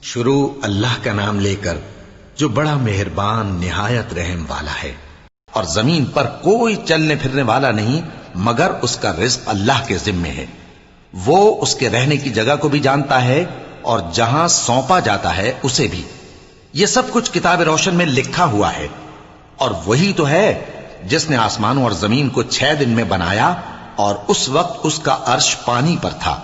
شروع اللہ کا نام لے کر جو بڑا مہربان نہایت رحم والا ہے۔ اور زمین پر کوئی چلنے پھرنے والا نہیں مگر اس کا رزق اللہ کے ذمے ہے۔ وہ اس کے رہنے کی جگہ کو بھی جانتا ہے اور جہاں سونپا جاتا ہے اسے بھی۔ یہ سب کچھ کتاب روشن میں لکھا ہوا ہے۔ اور وہی تو ہے جس نے آسمانوں اور زمین کو 6 دن میں بنایا اور اس وقت اس کا عرش پانی پر تھا۔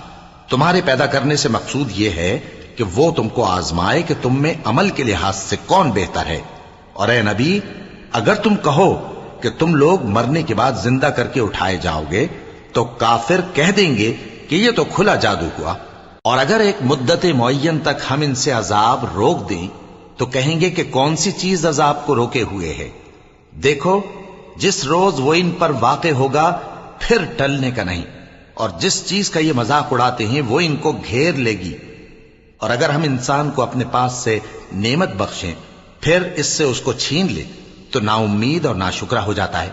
تمہارے پیدا کرنے سے مقصود یہ ہے کہ وہ تم کو آزمائے کہ تم میں عمل کے لحاظ سے کون بہتر ہے۔ اور اے نبی، اگر تم کہو کہ تم لوگ مرنے کے بعد زندہ کر کے اٹھائے جاؤ گے تو کافر کہہ دیں گے کہ یہ تو کھلا جادو ہوا۔ اور اگر ایک مدت معین تک ہم ان سے عذاب روک دیں تو کہیں گے کہ کون سی چیز عذاب کو روکے ہوئے ہے؟ دیکھو، جس روز وہ ان پر واقع ہوگا پھر ٹلنے کا نہیں، اور جس چیز کا یہ مذاق اڑاتے ہیں وہ ان کو گھیر لے گی۔ اور اگر ہم انسان کو اپنے پاس سے نعمت بخشیں پھر اس سے اس کو چھین لے تو نا امید اور ناشکرا ہو جاتا ہے۔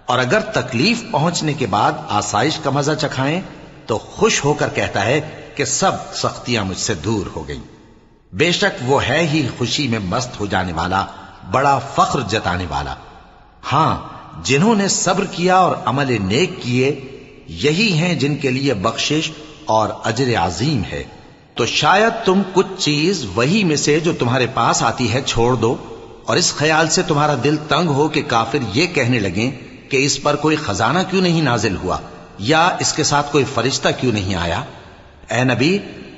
اور اگر تکلیف پہنچنے کے بعد آسائش کا مزہ چکھائیں تو خوش ہو کر کہتا ہے کہ سب سختیاں مجھ سے دور ہو گئیں۔ بے شک وہ ہے ہی خوشی میں مست ہو جانے والا، بڑا فخر جتانے والا۔ ہاں، جنہوں نے صبر کیا اور عمل نیک کیے، یہی ہیں جن کے لیے بخشش اور اجر عظیم ہے۔ تو شاید تم کچھ چیز وہی میں سے جو تمہارے پاس آتی ہے چھوڑ دو، اور اس خیال سے تمہارا دل تنگ ہو کہ کافر یہ کہنے لگیں کہ اس پر کوئی خزانہ کیوں نہیں نازل ہوا، یا اس کے ساتھ کوئی فرشتہ کیوں نہیں آیا۔ اے نبی،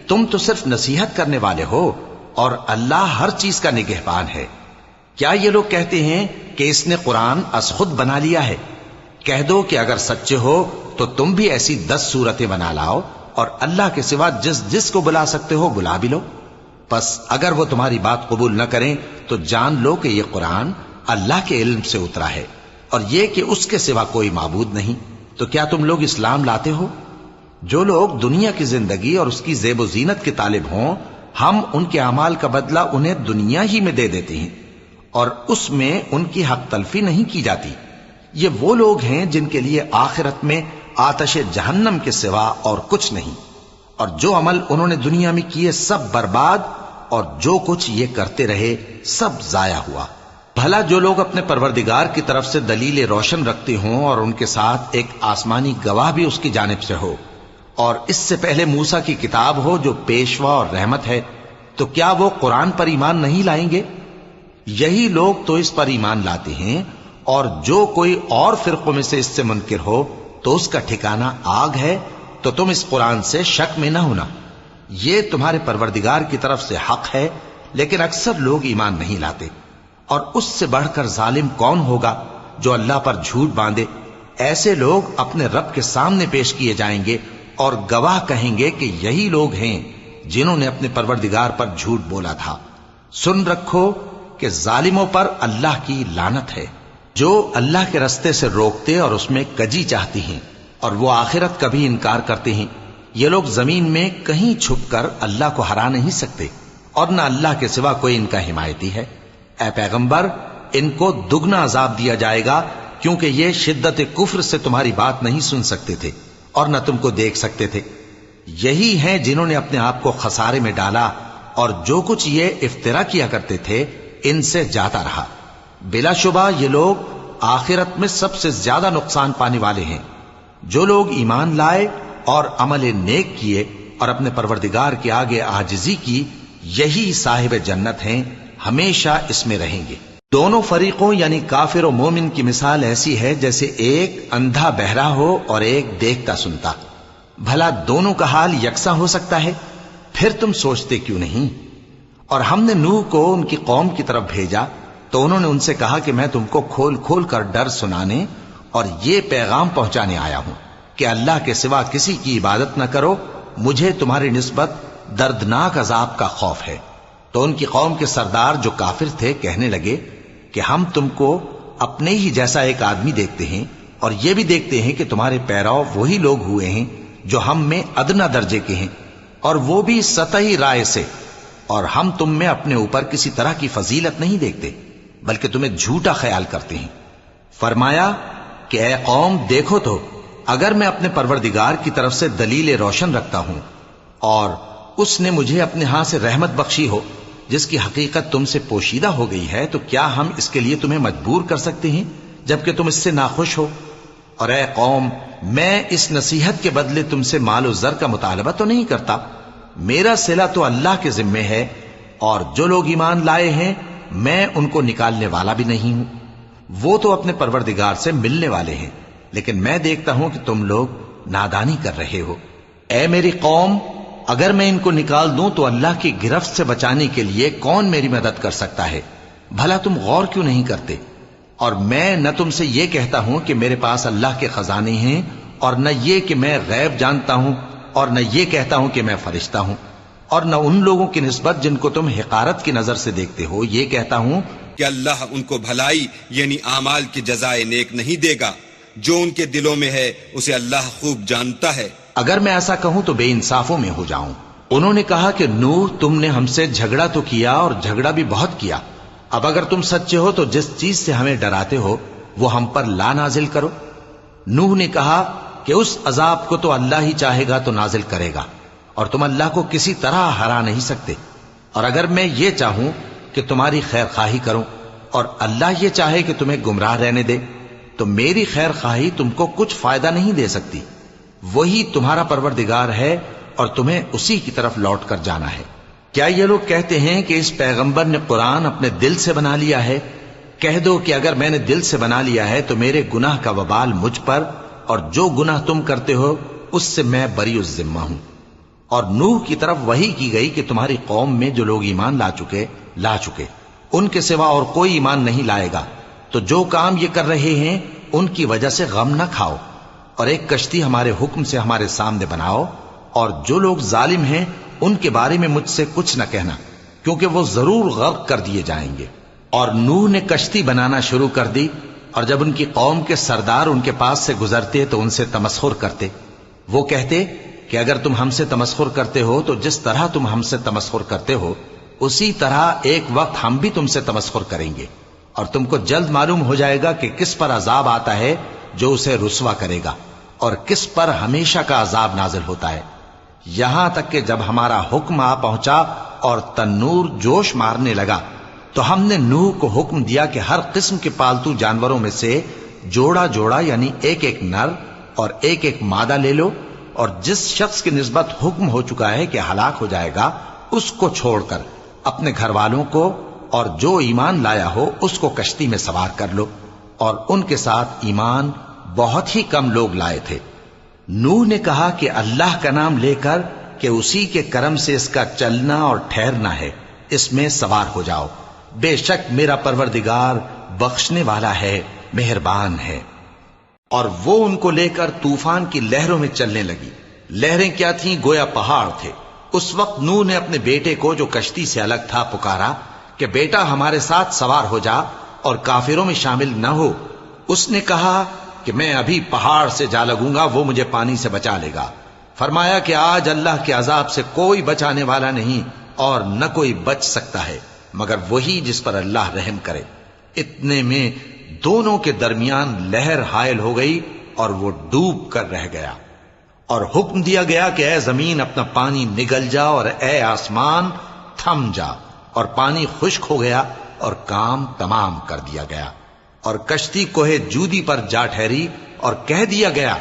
تم تو صرف نصیحت کرنے والے ہو، اور اللہ ہر چیز کا نگہبان ہے۔ کیا یہ لوگ کہتے ہیں کہ اس نے قرآن از خود بنا لیا ہے؟ کہہ دو کہ اگر سچے ہو تو تم بھی ایسی 10 صورتیں بنا لاؤ، اور اللہ کے سوا جس جس کو بلا سکتے ہو بلا بھی لو۔ پس اگر وہ تمہاری بات قبول نہ کریں تو جان لو کہ یہ قرآن اللہ کے علم سے اترا ہے، اور یہ کہ اس کے سوا کوئی معبود نہیں۔ تو کیا تم لوگ اسلام لاتے ہو؟ جو لوگ دنیا کی زندگی اور اس کی زیب و زینت کے طالب ہوں، ہم ان کے اعمال کا بدلہ انہیں دنیا ہی میں دے دیتے ہیں، اور اس میں ان کی حق تلفی نہیں کی جاتی۔ یہ وہ لوگ ہیں جن کے لیے آخرت میں آتش جہنم کے سوا اور کچھ نہیں، اور جو عمل انہوں نے دنیا میں کیے سب برباد، اور جو کچھ یہ کرتے رہے سب ضائع ہوا۔ بھلا جو لوگ اپنے پروردگار کی طرف سے دلیل روشن رکھتے ہوں اور ان کے ساتھ ایک آسمانی گواہ بھی اس کی جانب سے ہو، اور اس سے پہلے موسیٰ کی کتاب ہو جو پیشوا اور رحمت ہے، تو کیا وہ قرآن پر ایمان نہیں لائیں گے؟ یہی لوگ تو اس پر ایمان لاتے ہیں، اور جو کوئی اور فرقوں میں سے اس سے منکر ہو تو اس کا ٹھکانہ آگ ہے۔ تو تم اس قرآن سے شک میں نہ ہونا، یہ تمہارے پروردگار کی طرف سے حق ہے، لیکن اکثر لوگ ایمان نہیں لاتے۔ اور اس سے بڑھ کر ظالم کون ہوگا جو اللہ پر جھوٹ باندھے؟ ایسے لوگ اپنے رب کے سامنے پیش کیے جائیں گے اور گواہ کہیں گے کہ یہی لوگ ہیں جنہوں نے اپنے پروردگار پر جھوٹ بولا تھا۔ سن رکھو کہ ظالموں پر اللہ کی لعنت ہے، جو اللہ کے رستے سے روکتے اور اس میں کجی چاہتی ہیں، اور وہ آخرت کا بھی انکار کرتے ہیں۔ یہ لوگ زمین میں کہیں چھپ کر اللہ کو ہرا نہیں سکتے، اور نہ اللہ کے سوا کوئی ان کا حمایتی ہے۔ اے پیغمبر، ان کو دگنا عذاب دیا جائے گا، کیونکہ یہ شدت کفر سے تمہاری بات نہیں سن سکتے تھے اور نہ تم کو دیکھ سکتے تھے۔ یہی ہیں جنہوں نے اپنے آپ کو خسارے میں ڈالا، اور جو کچھ یہ افترا کیا کرتے تھے ان سے جاتا رہا۔ بلا شبہ یہ لوگ آخرت میں سب سے زیادہ نقصان پانے والے ہیں۔ جو لوگ ایمان لائے اور عمل نیک کیے اور اپنے پروردگار کے آگے عاجزی کی، یہی صاحب جنت ہیں، ہمیشہ اس میں رہیں گے۔ دونوں فریقوں یعنی کافر و مومن کی مثال ایسی ہے جیسے ایک اندھا بہرا ہو اور ایک دیکھتا سنتا۔ بھلا دونوں کا حال یکساں ہو سکتا ہے؟ پھر تم سوچتے کیوں نہیں؟ اور ہم نے نوح کو ان کی قوم کی طرف بھیجا تو انہوں نے ان سے کہا کہ میں تم کو کھول کھول کر ڈر سنانے اور یہ پیغام پہنچانے آیا ہوں کہ اللہ کے سوا کسی کی عبادت نہ کرو، مجھے تمہاری نسبت دردناک عذاب کا خوف ہے۔ تو ان کی قوم کے سردار جو کافر تھے کہنے لگے کہ ہم تم کو اپنے ہی جیسا ایک آدمی دیکھتے ہیں، اور یہ بھی دیکھتے ہیں کہ تمہارے پیرو وہی لوگ ہوئے ہیں جو ہم میں ادنا درجے کے ہیں، اور وہ بھی سطحی رائے سے، اور ہم تم میں اپنے اوپر کسی طرح کی فضیلت نہیں دیکھتے بلکہ تمہیں جھوٹا خیال کرتے ہیں۔ فرمایا کہ اے قوم، دیکھو تو اگر میں اپنے پروردگار کی طرف سے دلیل روشن رکھتا ہوں اور اس نے مجھے اپنے ہاں سے رحمت بخشی ہو جس کی حقیقت تم سے پوشیدہ ہو گئی ہے، تو کیا ہم اس کے لیے تمہیں مجبور کر سکتے ہیں جبکہ تم اس سے ناخوش ہو؟ اور اے قوم، میں اس نصیحت کے بدلے تم سے مال و زر کا مطالبہ تو نہیں کرتا، میرا صلہ تو اللہ کے ذمے ہے، اور جو لوگ ایمان لائے ہیں میں ان کو نکالنے والا بھی نہیں ہوں، وہ تو اپنے پروردگار سے ملنے والے ہیں، لیکن میں دیکھتا ہوں کہ تم لوگ نادانی کر رہے ہو۔ اے میری قوم، اگر میں ان کو نکال دوں تو اللہ کی گرفت سے بچانے کے لیے کون میری مدد کر سکتا ہے؟ بھلا تم غور کیوں نہیں کرتے؟ اور میں نہ تم سے یہ کہتا ہوں کہ میرے پاس اللہ کے خزانے ہیں، اور نہ یہ کہ میں غیب جانتا ہوں، اور نہ یہ کہتا ہوں کہ میں فرشتہ ہوں، اور نہ ان لوگوں کی نسبت جن کو تم حقارت کی نظر سے دیکھتے ہو یہ کہتا ہوں کہ اللہ ان کو بھلائی یعنی اعمال کی جزائے نیک نہیں دے گا، جو ان کے دلوں میں ہے اسے اللہ خوب جانتا ہے۔ اگر میں ایسا کہوں تو بے انصافوں میں ہو جاؤں۔ انہوں نے کہا کہ نوح، تم نے ہم سے جھگڑا تو کیا اور جھگڑا بھی بہت کیا، اب اگر تم سچے ہو تو جس چیز سے ہمیں ڈراتے ہو وہ ہم پر لا نازل کرو۔ نوح نے کہا کہ اس عذاب کو تو اللہ ہی چاہے گا تو نازل کرے گا، اور تم اللہ کو کسی طرح ہرا نہیں سکتے، اور اگر میں یہ چاہوں کہ تمہاری خیر خواہی کروں اور اللہ یہ چاہے کہ تمہیں گمراہ رہنے دے تو میری خیر خواہی تم کو کچھ فائدہ نہیں دے سکتی۔ وہی تمہارا پروردگار ہے اور تمہیں اسی کی طرف لوٹ کر جانا ہے۔ کیا یہ لوگ کہتے ہیں کہ اس پیغمبر نے قرآن اپنے دل سے بنا لیا ہے؟ کہہ دو کہ اگر میں نے دل سے بنا لیا ہے تو میرے گناہ کا وبال مجھ پر، اور جو گناہ تم کرتے ہو اس سے میں بری الذمہ ہوں۔ اور نوح کی طرف وحی کی گئی کہ تمہاری قوم میں جو لوگ ایمان لا چکے ان کے سوا اور کوئی ایمان نہیں لائے گا، تو جو کام یہ کر رہے ہیں ان کی وجہ سے غم نہ کھاؤ، اور ایک کشتی ہمارے حکم سے ہمارے سامنے بناؤ، اور جو لوگ ظالم ہیں ان کے بارے میں مجھ سے کچھ نہ کہنا، کیونکہ وہ ضرور غرق کر دیے جائیں گے۔ اور نوح نے کشتی بنانا شروع کر دی، اور جب ان کی قوم کے سردار ان کے پاس سے گزرتے تو ان سے تمسخر کرتے۔ وہ کہتے کہ اگر تم ہم سے تمسخر کرتے ہو تو جس طرح تم ہم سے تمسخر کرتے ہو اسی طرح ایک وقت ہم بھی تم سے تمسخر کریں گے، اور تم کو جلد معلوم ہو جائے گا کہ کس پر عذاب آتا ہے جو اسے رسوا کرے گا، اور کس پر ہمیشہ کا عذاب نازل ہوتا ہے۔ یہاں تک کہ جب ہمارا حکم آ پہنچا اور تنور جوش مارنے لگا تو ہم نے نوح کو حکم دیا کہ ہر قسم کے پالتو جانوروں میں سے جوڑا جوڑا یعنی ایک ایک نر اور ایک ایک مادہ لے لو، اور جس شخص کی نسبت حکم ہو چکا ہے کہ ہلاک ہو جائے گا اس کو چھوڑ کر اپنے گھر والوں کو اور جو ایمان لایا ہو اس کو کشتی میں سوار کر لو۔ اور ان کے ساتھ ایمان بہت ہی کم لوگ لائے تھے۔ نوح نے کہا کہ اللہ کا نام لے کر کہ اسی کے کرم سے اس کا چلنا اور ٹھہرنا ہے، اس میں سوار ہو جاؤ، بے شک میرا پروردگار بخشنے والا ہے، مہربان ہے۔ اور وہ ان کو لے کر طوفان کی لہروں میں چلنے لگی۔ لہریں کیا تھیں؟ گویا پہاڑ تھے۔ اس وقت نوح نے اپنے بیٹے کو جو کشتی سے الگ تھا پکارا کہ بیٹا ہمارے ساتھ سوار ہو جا اور کافروں میں شامل نہ ہو۔ اس نے کہا کہ میں ابھی پہاڑ سے جا لگوں گا، وہ مجھے پانی سے بچا لے گا۔ فرمایا کہ آج اللہ کے عذاب سے کوئی بچانے والا نہیں اور نہ کوئی بچ سکتا ہے مگر وہی جس پر اللہ رحم کرے۔ اتنے میں دونوں کے درمیان لہر حائل ہو گئی اور وہ ڈوب کر رہ گیا، اور حکم دیا گیا کہ اے زمین اپنا پانی نگل جا، اور اے آسمان تھم جا، اور پانی خشک ہو گیا اور کام تمام کر دیا گیا، اور کشتی کوہ جودی پر جا ٹھہری، اور کہہ دیا گیا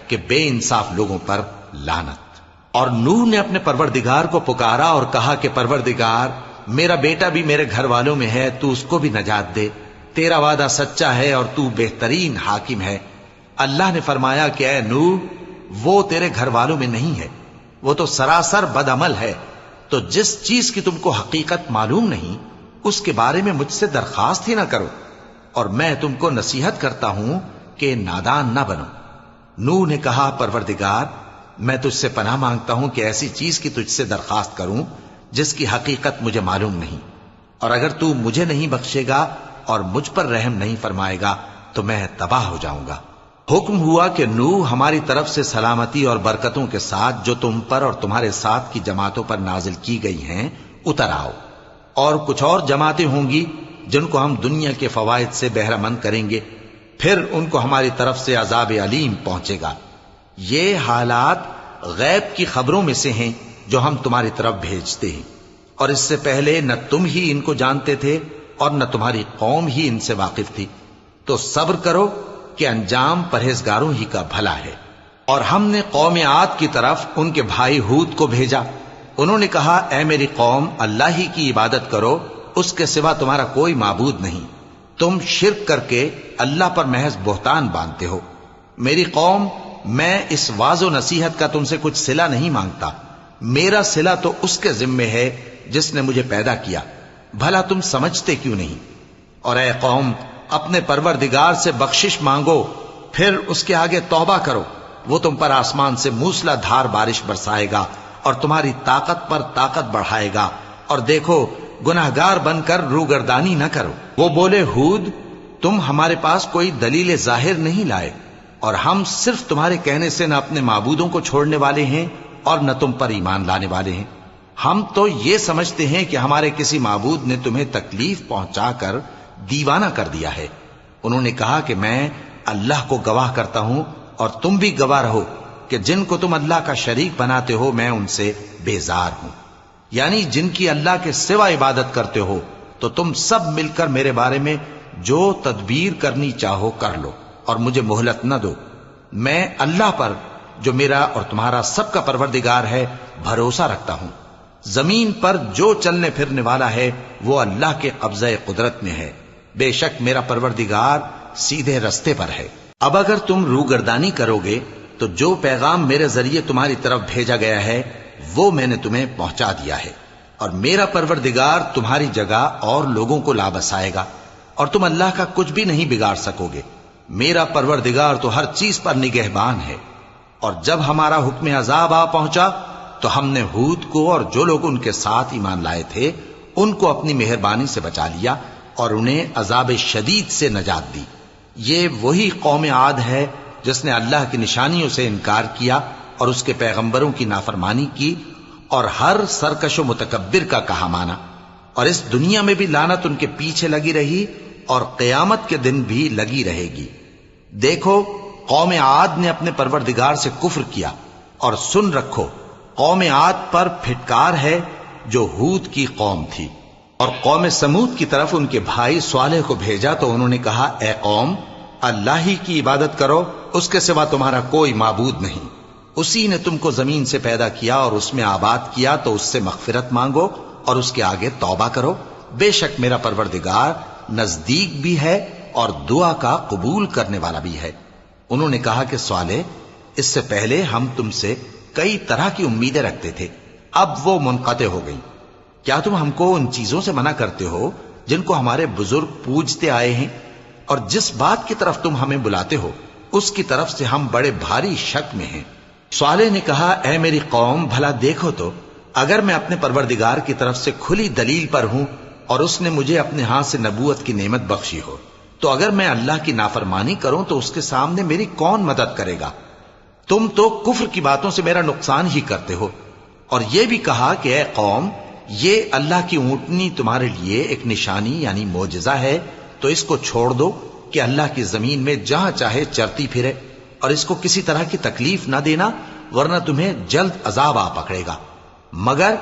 کہ بے انصاف لوگوں پر لعنت۔ اور نوح نے اپنے پروردگار کو پکارا اور کہا کہ پروردگار، میرا بیٹا بھی میرے گھر والوں میں ہے، تو اس کو بھی نجات دے، تیرا وعدہ سچا ہے اور تو بہترین حاکم ہے۔ اللہ نے فرمایا کہ اے نوح، وہ تیرے گھر والوں میں نہیں ہے، وہ تو سراسر بد عمل ہے، تو جس چیز کی تم کو حقیقت معلوم نہیں اس کے بارے میں مجھ سے درخواست ہی نہ کرو، اور میں تم کو نصیحت کرتا ہوں کہ نادان نہ بنو۔ نوح نے کہا پروردگار، میں تجھ سے پناہ مانگتا ہوں کہ ایسی چیز کی تجھ سے درخواست کروں جس کی حقیقت مجھے معلوم نہیں، اور اگر تو مجھے نہیں بخشے گا اور مجھ پر رحم نہیں فرمائے گا تو میں تباہ ہو جاؤں گا۔ حکم ہوا کہ نوح ہماری طرف سے سلامتی اور برکتوں کے ساتھ جو تم پر اور تمہارے ساتھ کی جماعتوں پر نازل کی گئی ہیں اتر آؤ، اور کچھ اور جماعتیں ہوں گی جن کو ہم دنیا کے فوائد سے بہرہ مند کریں گے، پھر ان کو ہماری طرف سے عذاب علیم پہنچے گا۔ یہ حالات غیب کی خبروں میں سے ہیں جو ہم تمہاری طرف بھیجتے ہیں، اور اس سے پہلے نہ تم ہی ان کو جانتے تھے اور نہ تمہاری قوم ہی ان سے واقف تھی، تو صبر کرو کہ انجام پرہیزگاروں ہی کا بھلا ہے۔ اور ہم نے قوم عاد کی طرف ان کے بھائی ہود کو بھیجا۔ انہوں نے کہا، اے میری قوم، اللہ ہی کی عبادت کرو، اس کے سوا تمہارا کوئی معبود نہیں، تم شرک کر کے اللہ پر محض بہتان باندھتے ہو۔ میری قوم، میں اس واعظ و نصیحت کا تم سے کچھ صلہ نہیں مانگتا، میرا صلہ تو اس کے ذمے ہے جس نے مجھے پیدا کیا، بھلا تم سمجھتے کیوں نہیں؟ اور اے قوم، اپنے پروردگار سے بخشش مانگو، پھر اس کے آگے توبہ کرو، وہ تم پر آسمان سے موسلا دھار بارش برسائے گا اور تمہاری طاقت پر طاقت بڑھائے گا، اور دیکھو گناہگار بن کر روگردانی نہ کرو۔ وہ بولے، ہود، تم ہمارے پاس کوئی دلیل ظاہر نہیں لائے، اور ہم صرف تمہارے کہنے سے نہ اپنے معبودوں کو چھوڑنے والے ہیں اور نہ تم پر ایمان لانے والے ہیں۔ ہم تو یہ سمجھتے ہیں کہ ہمارے کسی معبود نے تمہیں تکلیف پہنچا کر دیوانہ کر دیا ہے۔ انہوں نے کہا کہ میں اللہ کو گواہ کرتا ہوں اور تم بھی گواہ رہو کہ جن کو تم اللہ کا شریک بناتے ہو میں ان سے بیزار ہوں، یعنی جن کی اللہ کے سوا عبادت کرتے ہو، تو تم سب مل کر میرے بارے میں جو تدبیر کرنی چاہو کر لو اور مجھے مہلت نہ دو۔ میں اللہ پر جو میرا اور تمہارا سب کا پروردگار ہے بھروسہ رکھتا ہوں۔ زمین پر جو چلنے پھرنے والا ہے وہ اللہ کے قبضہ قدرت میں ہے، بے شک میرا پروردگار سیدھے رستے پر ہے۔ اب اگر تم روگردانی کرو گے تو جو پیغام میرے ذریعے تمہاری طرف بھیجا گیا ہے وہ میں نے تمہیں پہنچا دیا ہے، اور میرا پروردگار تمہاری جگہ اور لوگوں کو لا بسائے گا، اور تم اللہ کا کچھ بھی نہیں بگاڑ سکو گے۔ میرا پروردگار تو ہر چیز پر نگہبان ہے۔ اور جب ہمارا حکم عذاب آ پہنچا تو ہم نے ہود کو اور جو لوگ ان کے ساتھ ایمان لائے تھے ان کو اپنی مہربانی سے بچا لیا اور انہیں عذاب شدید سے نجات دی۔ یہ وہی قوم عاد ہے جس نے اللہ کی نشانیوں سے انکار کیا اور اس کے پیغمبروں کی نافرمانی کی اور ہر سرکش و متکبر کا کہا مانا، اور اس دنیا میں بھی لعنت ان کے پیچھے لگی رہی اور قیامت کے دن بھی لگی رہے گی۔ دیکھو، قوم عاد نے اپنے پروردگار سے کفر کیا، اور سن رکھو قوم عاد پر پھٹکار ہے جو ہود کی قوم تھی۔ اور قوم سمود کی طرف ان کے بھائی صالح کو بھیجا تو انہوں نے کہا، اے قوم، اللہ ہی کی عبادت کرو، اس کے سوا تمہارا کوئی معبود نہیں، اسی نے تم کو زمین سے پیدا کیا اور اس میں آباد کیا، تو اس سے مغفرت مانگو اور اس کے آگے توبہ کرو، بے شک میرا پروردگار نزدیک بھی ہے اور دعا کا قبول کرنے والا بھی ہے۔ انہوں نے کہا کہ صالح، اس سے پہلے ہم تم سے کئی طرح کی امیدیں رکھتے تھے، اب وہ منقطع ہو گئیں۔ کیا تم ہم کو ان چیزوں سے منع کرتے ہو جن کو ہمارے بزرگ پوجتے آئے ہیں؟ اور جس بات کی طرف تم ہمیں بلاتے ہو اس کی طرف سے ہم بڑے بھاری شک میں ہیں۔ صالح نے کہا، اے میری قوم، بھلا دیکھو تو، اگر میں اپنے پروردگار کی طرف سے کھلی دلیل پر ہوں اور اس نے مجھے اپنے ہاتھ سے نبوت کی نعمت بخشی ہو، تو اگر میں اللہ کی نافرمانی کروں تو اس کے سامنے میری کون مدد کرے گا؟ تم تو کفر کی باتوں سے میرا نقصان ہی کرتے ہو۔ اور یہ بھی کہا کہ اے قوم، یہ اللہ کی اونٹنی تمہارے لیے ایک نشانی یعنی معجزہ ہے، تو اس کو چھوڑ دو کہ اللہ کی زمین میں جہاں چاہے چرتی پھرے، اور اس کو کسی طرح کی تکلیف نہ دینا، ورنہ تمہیں جلد عذاب آ پکڑے گا۔ مگر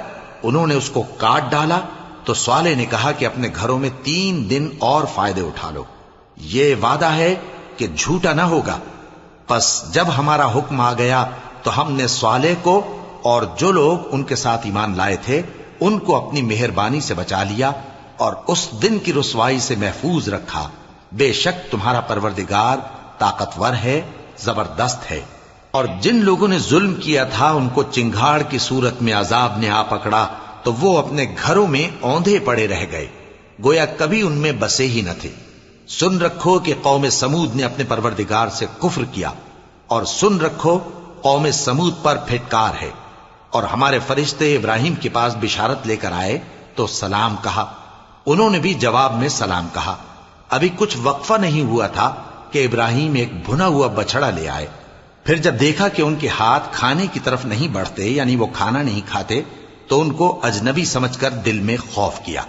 انہوں نے اس کو کاٹ ڈالا تو صالح نے کہا کہ اپنے گھروں میں 3 دن اور فائدے اٹھا لو، یہ وعدہ ہے کہ جھوٹا نہ ہوگا۔ پس جب ہمارا حکم آ گیا تو ہم نے صالح کو اور جو لوگ ان کے ساتھ ایمان لائے تھے ان کو اپنی مہربانی سے بچا لیا اور اس دن کی رسوائی سے محفوظ رکھا، بے شک تمہارا پروردگار طاقتور ہے، زبردست ہے۔ اور جن لوگوں نے ظلم کیا تھا ان کو چنگھاڑ کی صورت میں عذاب نے آ پکڑا تو وہ اپنے گھروں میں اوندھے پڑے رہ گئے، گویا کبھی ان میں بسے ہی نہ تھے۔ سن رکھو کہ قوم سمود نے اپنے پروردگار سے کفر کیا، اور سن رکھو قوم سمود پر پھٹکار ہے۔ اور ہمارے فرشتے ابراہیم کے پاس بشارت لے کر آئے تو سلام کہا، انہوں نے بھی جواب میں سلام کہا۔ ابھی کچھ وقفہ نہیں ہوا تھا کہ ابراہیم ایک بھنا ہوا بچڑا لے آئے۔ پھر جب دیکھا کہ ان کے ہاتھ کھانے کی طرف نہیں بڑھتے، یعنی وہ کھانا نہیں کھاتے، تو ان کو اجنبی سمجھ کر دل میں خوف کیا۔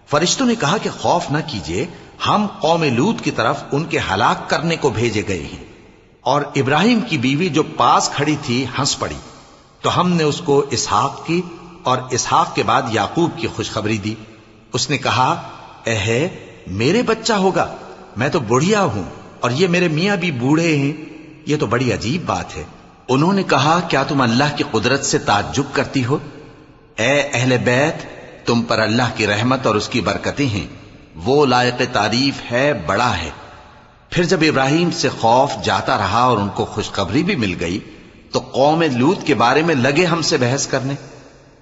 فرشتوں نے کہا کہ خوف نہ کیجیے، ہم قوم لوط کی طرف ان کے ہلاک کرنے کو بھیجے گئے ہیں۔ اور ابراہیم کی بیوی جو پاس کھڑی تھی ہنس پڑی۔ تو ہم نے اس کو اسحاق کی اور اسحاق کے بعد یعقوب کی خوشخبری دی۔ اس نے کہا اے میرے بچہ ہوگا، میں تو بڑھیا ہوں اور یہ میرے میاں بھی بوڑھے ہیں، یہ تو بڑی عجیب بات ہے۔ انہوں نے کہا کیا تم اللہ کی قدرت سے تعجب کرتی ہو؟ اے اہل بیت، تم پر اللہ کی رحمت اور اس کی برکتیں ہیں، وہ لائق تعریف ہے، بڑا ہے۔ پھر جب ابراہیم سے خوف جاتا رہا اور ان کو خوشخبری بھی مل گئی تو قوم لوط کے بارے میں لگے ہم سے بحث کرنے۔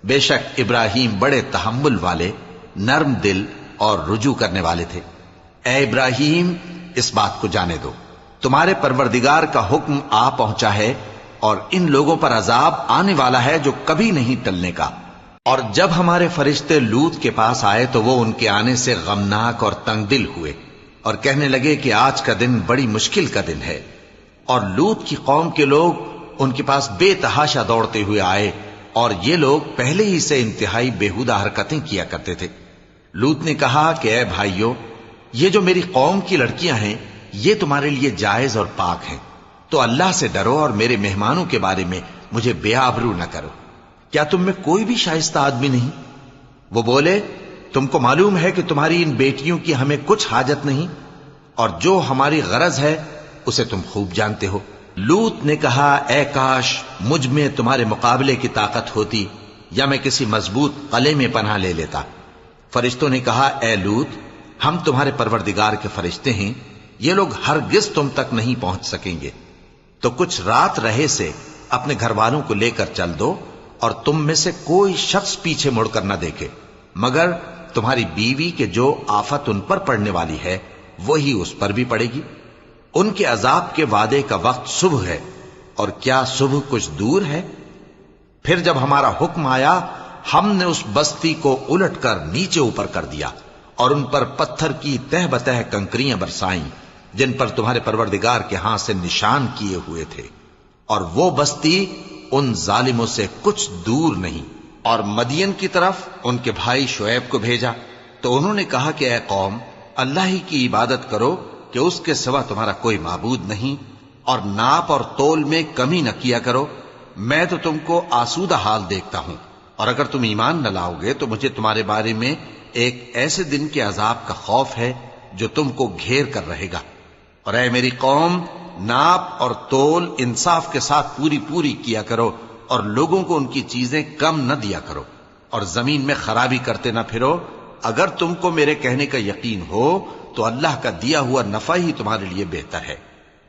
بے شک ابراہیم بڑے تحمل والے، نرم دل اور رجوع کرنے والے تھے۔ اے ابراہیم، اس بات کو جانے دو، تمہارے پروردگار کا حکم آ پہنچا ہے اور ان لوگوں پر عذاب آنے والا ہے جو کبھی نہیں ٹلنے کا۔ اور جب ہمارے فرشتے لوط کے پاس آئے تو وہ ان کے آنے سے غمناک اور تنگ دل ہوئے اور کہنے لگے کہ آج کا دن بڑی مشکل کا دن ہے۔ اور لوط کی قوم کے لوگ ان کے پاس بے تحاشا دوڑتے ہوئے آئے اور یہ لوگ پہلے ہی سے انتہائی بےہودہ حرکتیں کیا کرتے تھے۔ لوط نے کہا کہ اے بھائیو، یہ جو میری قوم کی لڑکیاں ہیں یہ تمہارے لیے جائز اور پاک ہیں، تو اللہ سے ڈرو اور میرے مہمانوں کے بارے میں مجھے بے آبرو نہ کرو۔ کیا تم میں کوئی بھی شائستہ آدمی نہیں؟ وہ بولے تم کو معلوم ہے کہ تمہاری ان بیٹیوں کی ہمیں کچھ حاجت نہیں، اور جو ہماری غرض ہے اسے تم خوب جانتے ہو۔ لوط نے کہا اے کاش مجھ میں تمہارے مقابلے کی طاقت ہوتی یا میں کسی مضبوط قلعے میں پناہ لے لیتا۔ فرشتوں نے کہا اے لوط، ہم تمہارے پروردگار کے فرشتے ہیں، یہ لوگ ہرگز تم تک نہیں پہنچ سکیں گے، تو کچھ رات رہے سے اپنے گھر والوں کو لے کر چل دو اور تم میں سے کوئی شخص پیچھے مڑ کر نہ دیکھے مگر تمہاری بیوی کے جو آفت ان پر پڑنے والی ہے وہی اس پر بھی پڑے گی۔ ان کے عذاب کے وعدے کا وقت صبح ہے، اور کیا صبح کچھ دور ہے؟ پھر جب ہمارا حکم آیا ہم نے اس بستی کو الٹ کر نیچے اوپر کر دیا اور ان پر پتھر کی تہ بتہ کنکریاں برسائیں جن پر تمہارے پروردگار کے ہاں سے نشان کیے ہوئے تھے، اور وہ بستی ان ظالموں سے کچھ دور نہیں۔ اور مدین کی طرف ان کے بھائی شعیب کو بھیجا تو انہوں نے کہا کہ اے قوم، اللہ ہی کی عبادت کرو کہ اس کے سوا تمہارا کوئی معبود نہیں، اور ناپ اور تول میں کمی نہ کیا کرو، میں تو تم کو آسودہ حال دیکھتا ہوں، اور اگر تم ایمان نہ لاؤ گے تو مجھے تمہارے بارے میں ایک ایسے دن کے عذاب کا خوف ہے جو تم کو گھیر کر رہے گا۔ اور اے میری قوم، ناپ اور تول انصاف کے ساتھ پوری پوری کیا کرو، اور لوگوں کو ان کی چیزیں کم نہ دیا کرو، اور زمین میں خرابی کرتے نہ پھرو۔ اگر تم کو میرے کہنے کا یقین ہو تو اللہ کا دیا ہوا نفع ہی تمہارے لیے بہتر ہے،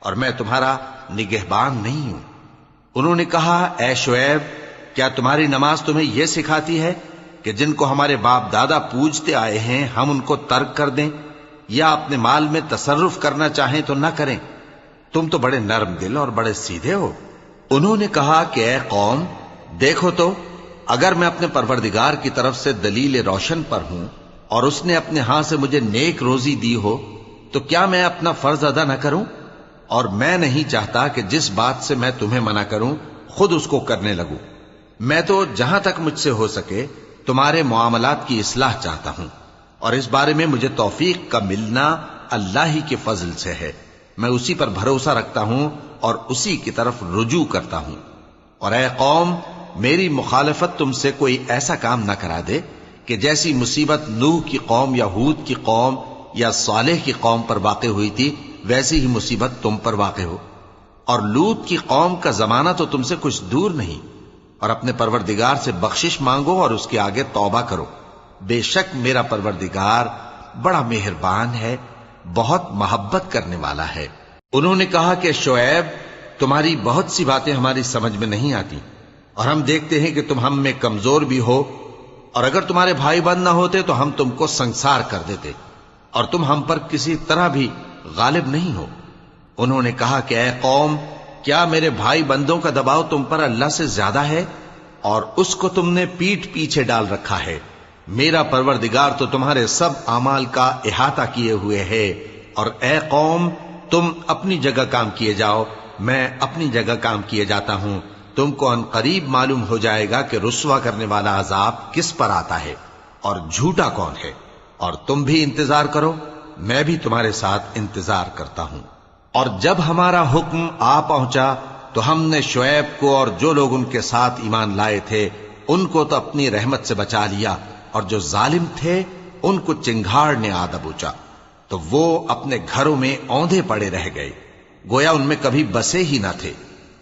اور میں تمہارا نگہبان نہیں ہوں۔ انہوں نے کہا اے شعیب، کیا تمہاری نماز تمہیں یہ سکھاتی ہے کہ جن کو ہمارے باپ دادا پوجتے آئے ہیں ہم ان کو ترک کر دیں، یا اپنے مال میں تصرف کرنا چاہیں تو نہ کریں؟ تم تو بڑے نرم دل اور بڑے سیدھے ہو۔ انہوں نے کہا کہ اے قوم، دیکھو تو اگر میں اپنے پروردگار کی طرف سے دلیل روشن پر ہوں اور اس نے اپنے ہاں سے مجھے نیک روزی دی ہو تو کیا میں اپنا فرض ادا نہ کروں؟ اور میں نہیں چاہتا کہ جس بات سے میں تمہیں منع کروں خود اس کو کرنے لگوں۔ میں تو جہاں تک مجھ سے ہو سکے تمہارے معاملات کی اصلاح چاہتا ہوں، اور اس بارے میں مجھے توفیق کا ملنا اللہ ہی کے فضل سے ہے۔ میں اسی پر بھروسہ رکھتا ہوں اور اسی کی طرف رجوع کرتا ہوں۔ اور اے قوم، میری مخالفت تم سے کوئی ایسا کام نہ کرا دے کہ جیسی مصیبت نوح کی قوم یا ہود کی قوم یا صالح کی قوم پر واقع ہوئی تھی ویسی ہی مصیبت تم پر واقع ہو۔ اور لوط کی قوم کا زمانہ تو تم سے کچھ دور نہیں، اور اپنے پروردگار سے بخشش مانگو اور اس کے آگے توبہ کرو، بے شک میرا پروردگار بڑا مہربان ہے، بہت محبت کرنے والا ہے۔ انہوں نے کہا کہ شعیب، تمہاری بہت سی باتیں ہماری سمجھ میں نہیں آتی، اور ہم دیکھتے ہیں کہ تم ہم میں کمزور بھی ہو، اور اگر تمہارے بھائی بند نہ ہوتے تو ہم تم کو سنسار کر دیتے، اور تم ہم پر کسی طرح بھی غالب نہیں ہو۔ انہوں نے کہا کہ اے قوم، کیا میرے بھائی بندوں کا دباؤ تم پر اللہ سے زیادہ ہے، اور اس کو تم نے پیٹھ پیچھے ڈال رکھا ہے؟ میرا پروردگار تو تمہارے سب اعمال کا احاطہ کیے ہوئے ہے۔ اور اے قوم، تم اپنی جگہ کام کیے جاؤ، میں اپنی جگہ کام کیے جاتا ہوں۔ تم کو ان قریب معلوم ہو جائے گا کہ رسوا کرنے والا عذاب کس پر آتا ہے اور جھوٹا کون ہے، اور تم بھی انتظار کرو، میں بھی تمہارے ساتھ انتظار کرتا ہوں۔ اور جب ہمارا حکم آ پہنچا تو ہم نے شعیب کو اور جو لوگ ان کے ساتھ ایمان لائے تھے ان کو تو اپنی رحمت سے بچا لیا، اور جو ظالم تھے ان کو چنگھاڑ نے آ دبوچا، تو وہ اپنے گھروں میں اوندھے پڑے رہ گئے، گویا ان میں کبھی بسے ہی نہ تھے۔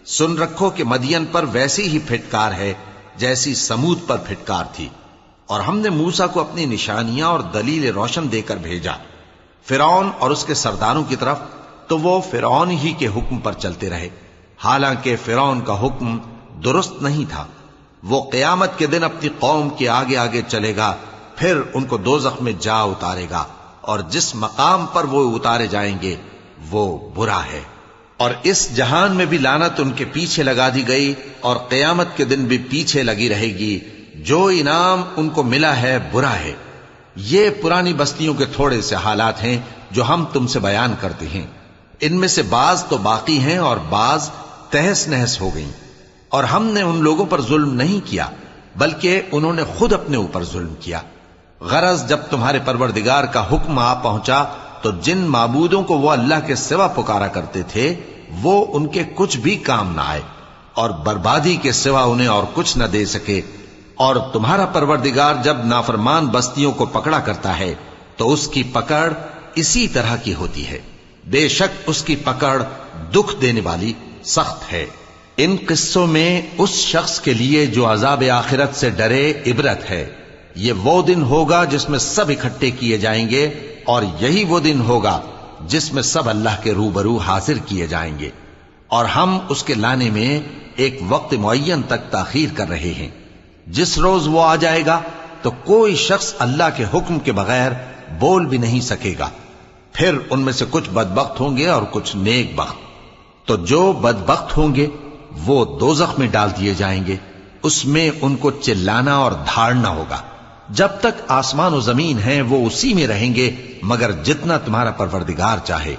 سن رکھو کہ مدین پر ویسی ہی پھٹکار ہے جیسی سمود پر پھٹکار تھی، اور ہم نے موسیٰ کو اپنی نشانیاں اور دلیل روشن دے کر بھیجا فرعون اور اس کے سرداروں کی طرف، تو وہ فرعون ہی کے حکم پر چلتے رہے، حالانکہ فرعون کا حکم درست نہیں تھا۔ وہ قیامت کے دن اپنی قوم کے آگے آگے چلے گا، پھر ان کو دوزخ میں جا اتارے گا، اور جس مقام پر وہ اتارے جائیں گے وہ برا ہے۔ اور اس جہان میں بھی لعنت ان کے پیچھے لگا دی گئی، اور قیامت کے دن بھی پیچھے لگی رہے گی۔ جو انعام ان کو ملا ہے برا ہے۔ یہ پرانی بستیوں کے تھوڑے سے حالات ہیں جو ہم تم سے بیان کرتے ہیں، ان میں سے بعض تو باقی ہیں اور بعض تہس نہس ہو گئیں۔ اور ہم نے ان لوگوں پر ظلم نہیں کیا بلکہ انہوں نے خود اپنے اوپر ظلم کیا۔ غرض جب تمہارے پروردگار کا حکم آ پہنچا تو جن معبودوں کو وہ اللہ کے سوا پکارا کرتے تھے وہ ان کے کچھ بھی کام نہ آئے، اور بربادی کے سوا انہیں اور کچھ نہ دے سکے۔ اور تمہارا پروردگار جب نافرمان بستیوں کو پکڑا کرتا ہے تو اس کی پکڑ اسی طرح کی ہوتی ہے، بے شک اس کی پکڑ دکھ دینے والی سخت ہے۔ ان قصوں میں اس شخص کے لیے جو عذاب آخرت سے ڈرے عبرت ہے۔ یہ وہ دن ہوگا جس میں سب اکٹھے کیے جائیں گے، اور یہی وہ دن ہوگا جس میں سب اللہ کے روبرو حاضر کیے جائیں گے، اور ہم اس کے لانے میں ایک وقت معین تک تاخیر کر رہے ہیں۔ جس روز وہ آ جائے گا تو کوئی شخص اللہ کے حکم کے بغیر بول بھی نہیں سکے گا۔ پھر ان میں سے کچھ بدبخت ہوں گے اور کچھ نیک بخت۔ تو جو بدبخت ہوں گے وہ دوزخ میں ڈال دیے جائیں گے، اس میں ان کو چلانا اور دھاڑنا ہوگا۔ جب تک آسمان و زمین ہیں وہ اسی میں رہیں گے مگر جتنا تمہارا پروردگار چاہے،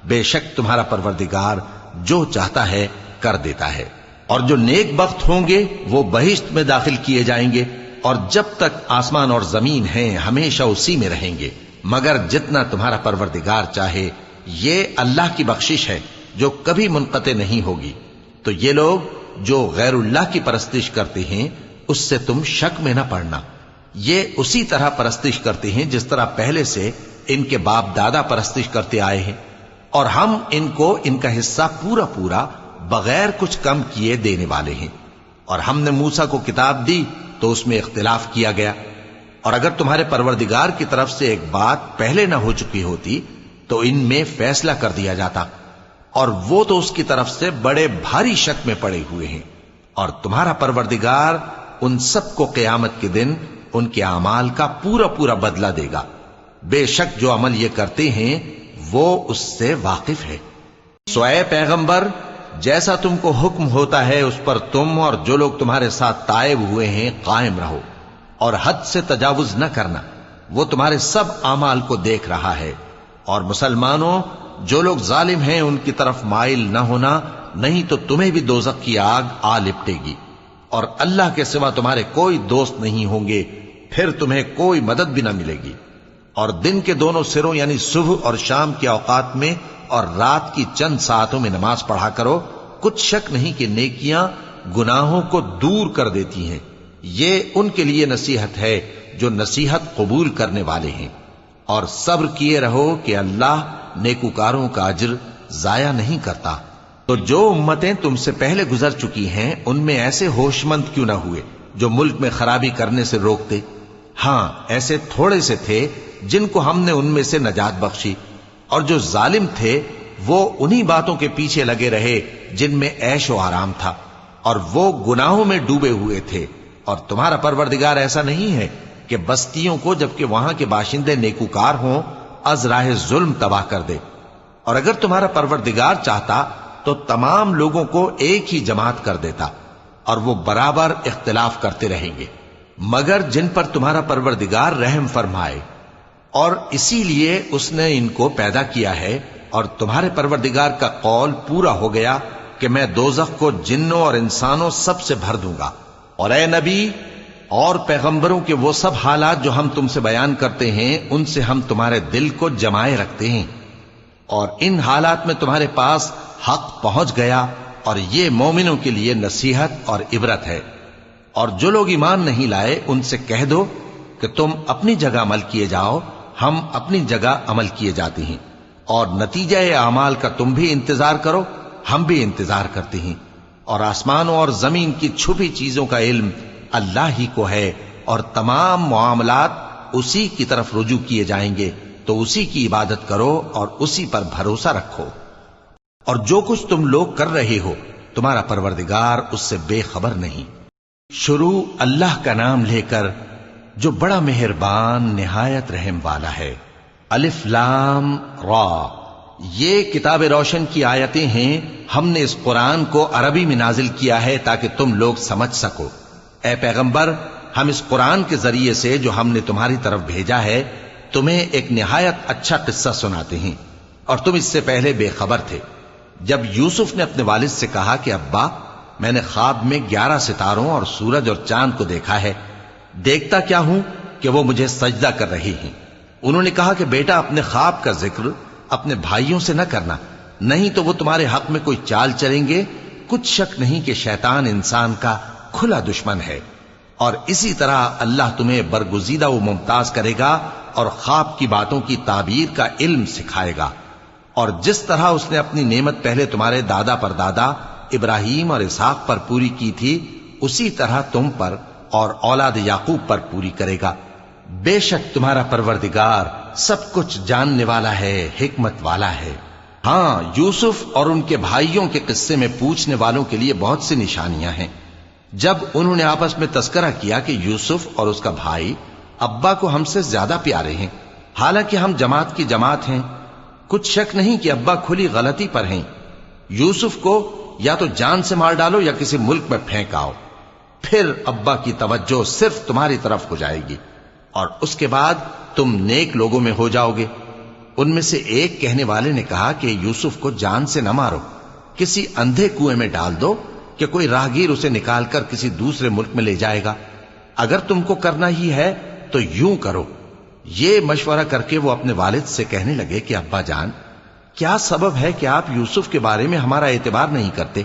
بے شک تمہارا پروردگار جو چاہتا ہے کر دیتا ہے۔ اور جو نیک بخت ہوں گے وہ بہشت میں داخل کیے جائیں گے، اور جب تک آسمان اور زمین ہیں ہمیشہ اسی میں رہیں گے مگر جتنا تمہارا پروردگار چاہے۔ یہ اللہ کی بخشش ہے جو کبھی منقطع نہیں ہوگی۔ تو یہ لوگ جو غیر اللہ کی پرستش کرتے ہیں اس سے تم شک میں نہ پڑنا، یہ اسی طرح پرستش کرتے ہیں جس طرح پہلے سے ان کے باپ دادا پرستش کرتے آئے ہیں، اور ہم ان کو ان کا حصہ پورا پورا بغیر کچھ کم کیے دینے والے ہیں۔ اور ہم نے موسیٰ کو کتاب دی تو اس میں اختلاف کیا گیا، اور اگر تمہارے پروردگار کی طرف سے ایک بات پہلے نہ ہو چکی ہوتی تو ان میں فیصلہ کر دیا جاتا، اور وہ تو اس کی طرف سے بڑے بھاری شک میں پڑے ہوئے ہیں۔ اور تمہارا پروردگار ان سب کو قیامت کے دن ان کے اعمال کا پورا پورا بدلہ دے گا، بے شک جو عمل یہ کرتے ہیں وہ اس سے واقف ہے۔ سو اے پیغمبر، جیسا تم کو حکم ہوتا ہے اس پر تم اور جو لوگ تمہارے ساتھ تائب ہوئے ہیں قائم رہو، اور حد سے تجاوز نہ کرنا، وہ تمہارے سب اعمال کو دیکھ رہا ہے۔ اور مسلمانوں، جو لوگ ظالم ہیں ان کی طرف مائل نہ ہونا، نہیں تو تمہیں بھی دوزخ کی آگ آ لپٹے گی، اور اللہ کے سوا تمہارے کوئی دوست نہیں ہوں گے، پھر تمہیں کوئی مدد بھی نہ ملے گی۔ اور دن کے دونوں سروں یعنی صبح اور شام کے اوقات میں اور رات کی چند ساعتوں میں نماز پڑھا کرو، کچھ شک نہیں کہ نیکیاں گناہوں کو دور کر دیتی ہیں۔ یہ ان کے لیے نصیحت ہے جو نصیحت قبول کرنے والے ہیں۔ اور صبر کیے رہو کہ اللہ نیکوکاروں کا اجر ضائع نہیں کرتا۔ تو جو امتیں تم سے پہلے گزر چکی ہیں ان میں ایسے ہوش مند کیوں نہ ہوئے جو ملک میں خرابی کرنے سے روکتے؟ ہاں، ایسے تھوڑے سے تھے جن کو ہم نے ان میں سے نجات بخشی، اور جو ظالم تھے وہ انہی باتوں کے پیچھے لگے رہے جن میں عیش و آرام تھا، اور وہ گناہوں میں ڈوبے ہوئے تھے۔ اور تمہارا پروردگار ایسا نہیں ہے کہ بستیوں کو جبکہ وہاں کے باشندے نیکوکار ہوں از راہ ظلم تباہ کر دے۔ اور اگر تمہارا پروردگار چاہتا تو تمام لوگوں کو ایک ہی جماعت کر دیتا، اور وہ برابر اختلاف کرتے رہیں گے، مگر جن پر تمہارا پروردگار رحم فرمائے، اور اسی لیے اس نے ان کو پیدا کیا ہے۔ اور تمہارے پروردگار کا قول پورا ہو گیا کہ میں دوزخ کو جنوں اور انسانوں سب سے بھر دوں گا۔ اور اے نبی اور پیغمبروں کے وہ سب حالات جو ہم تم سے بیان کرتے ہیں ان سے ہم تمہارے دل کو جمائے رکھتے ہیں، اور ان حالات میں تمہارے پاس حق پہنچ گیا اور یہ مومنوں کے لیے نصیحت اور عبرت ہے۔ اور جو لوگ ایمان نہیں لائے ان سے کہہ دو کہ تم اپنی جگہ عمل کیے جاؤ، ہم اپنی جگہ عمل کیے جاتے ہیں، اور نتیجہ اعمال کا تم بھی انتظار کرو، ہم بھی انتظار کرتے ہیں۔ اور آسمانوں اور زمین کی چھپی چیزوں کا علم اللہ ہی کو ہے، اور تمام معاملات اسی کی طرف رجوع کیے جائیں گے، تو اسی کی عبادت کرو اور اسی پر بھروسہ رکھو۔ اور جو کچھ تم لوگ کر رہے ہو تمہارا پروردگار اس سے بے خبر نہیں۔ شروع اللہ کا نام لے کر جو بڑا مہربان نہایت رحم والا ہے۔ الف لام را، یہ کتاب روشن کی آیتیں ہیں، ہم نے اس قرآن کو عربی میں نازل کیا ہے تاکہ تم لوگ سمجھ سکو۔ اے پیغمبر، ہم اس قرآن کے ذریعے سے جو ہم نے تمہاری طرف بھیجا ہے تمہیں ایک نہایت اچھا قصہ سناتے ہیں، اور تم اس سے پہلے بے خبر تھے۔ جب یوسف نے اپنے والد سے کہا کہ ابا، میں نے خواب میں 11 ستاروں اور سورج اور چاند کو دیکھا ہے، دیکھتا کیا ہوں کہ وہ مجھے سجدہ کر رہی ہیں۔ انہوں نے کہا کہ بیٹا، اپنے خواب کا ذکر اپنے بھائیوں سے نہ کرنا، نہیں تو وہ تمہارے حق میں کوئی چال چلیں گے۔ کچھ شک نہیں کہ شیطان انسان کا کھلا دشمن ہے، اور اسی طرح اللہ تمہیں برگزیدہ و ممتاز کرے گا اور خواب کی باتوں کی تعبیر کا علم سکھائے گا۔ اور جس طرح اس نے اپنی نعمت پہلے تمہارے دادا پر دادا ابراہیم اور اسحاق پر پوری کی تھی، اسی طرح تم پر اور اولاد یعقوب پر پوری کرے گا۔ بے شک تمہارا پروردگار سب کچھ جاننے والا ہے، حکمت والا ہے۔ ہاں، یوسف اور ان کے بھائیوں کے قصے میں پوچھنے والوں کے لیے بہت سی نشانیاں ہیں۔ جب انہوں نے آپس میں تذکرہ کیا کہ یوسف اور اس کا بھائی ابا کو ہم سے زیادہ پیارے ہیں، حالانکہ ہم جماعت کی جماعت ہیں، کچھ شک نہیں کہ ابا کھلی غلطی پر ہیں۔ یوسف کو یا تو جان سے مار ڈالو یا کسی ملک میں پھینک آؤ، پھر ابا کی توجہ صرف تمہاری طرف ہو جائے گی، اور اس کے بعد تم نیک لوگوں میں ہو جاؤ گے۔ ان میں سے ایک کہنے والے نے کہا کہ یوسف کو جان سے نہ مارو، کسی اندھے کنویں میں ڈال دو کہ کوئی راہگیر اسے نکال کر کسی دوسرے ملک میں لے جائے گا۔ اگر تم کو کرنا ہی ہے تو یوں کرو۔ یہ مشورہ کر کے وہ اپنے والد سے کہنے لگے کہ ابا جان، کیا سبب ہے کہ آپ یوسف کے بارے میں ہمارا اعتبار نہیں کرتے؟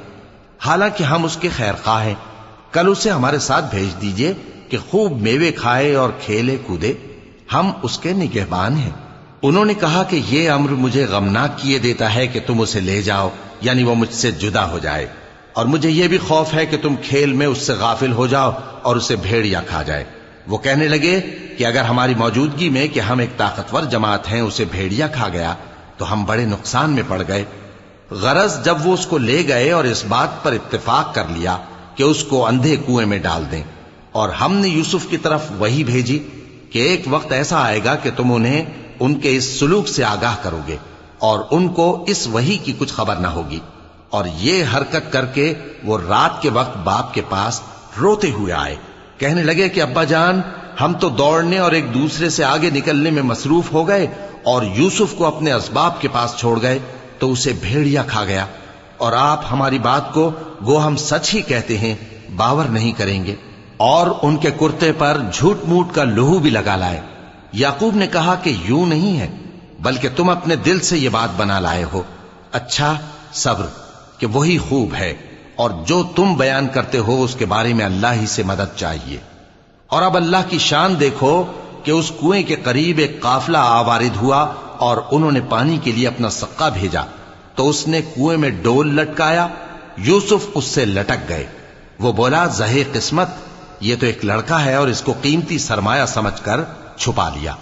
حالانکہ ہم اس کے خیر خواہ ہیں، کل اسے ہمارے ساتھ بھیج دیجئے کہ خوب میوے کھائے اور کھیلے کودے، ہم اس کے نگہبان ہیں۔ انہوں نے کہا کہ یہ امر مجھے غمناک کیے دیتا ہے کہ تم اسے لے جاؤ، یعنی وہ مجھ سے جدا ہو جائے، اور مجھے یہ بھی خوف ہے کہ تم کھیل میں اس سے غافل ہو جاؤ اور اسے بھیڑیا کھا جائے۔ وہ کہنے لگے کہ اگر ہماری موجودگی میں کہ ہم ایک طاقتور جماعت ہیں اسے بھیڑیا کھا گیا تو ہم بڑے نقصان میں پڑ گئے۔ غرض جب وہ اس کو لے گئے اور اس بات پر اتفاق کر لیا کہ اس کو اندھے کنویں میں ڈال دیں، اور ہم نے یوسف کی طرف وحی بھیجی کہ ایک وقت ایسا آئے گا کہ تم انہیں ان کے اس سلوک سے آگاہ کرو گے، اور ان کو اس وحی کی کچھ خبر نہ ہوگی۔ اور یہ حرکت کر کے وہ رات کے وقت باپ کے پاس روتے ہوئے آئے، کہنے لگے کہ ابا جان، ہم تو دوڑنے اور ایک دوسرے سے آگے نکلنے میں مصروف ہو گئے اور یوسف کو اپنے اسباب کے پاس چھوڑ گئے تو اسے بھیڑیا کھا گیا، اور آپ ہماری بات کو گو ہم سچ ہی کہتے ہیں باور نہیں کریں گے۔ اور ان کے کرتے پر جھوٹ موٹ کا لہو بھی لگا لائے۔ یعقوب نے کہا کہ یوں نہیں ہے، بلکہ تم اپنے دل سے یہ بات بنا لائے ہو۔ اچھا، صبر کہ وہی خوب ہے، اور جو تم بیان کرتے ہو اس کے بارے میں اللہ ہی سے مدد چاہیے۔ اور اب اللہ کی شان دیکھو کہ اس کنویں کے قریب ایک قافلہ آوارد ہوا اور انہوں نے پانی کے لیے اپنا سقا بھیجا، تو اس نے کنویں میں ڈول لٹکایا، یوسف اس سے لٹک گئے۔ وہ بولا، زہے قسمت، یہ تو ایک لڑکا ہے، اور اس کو قیمتی سرمایہ سمجھ کر چھپا لیا۔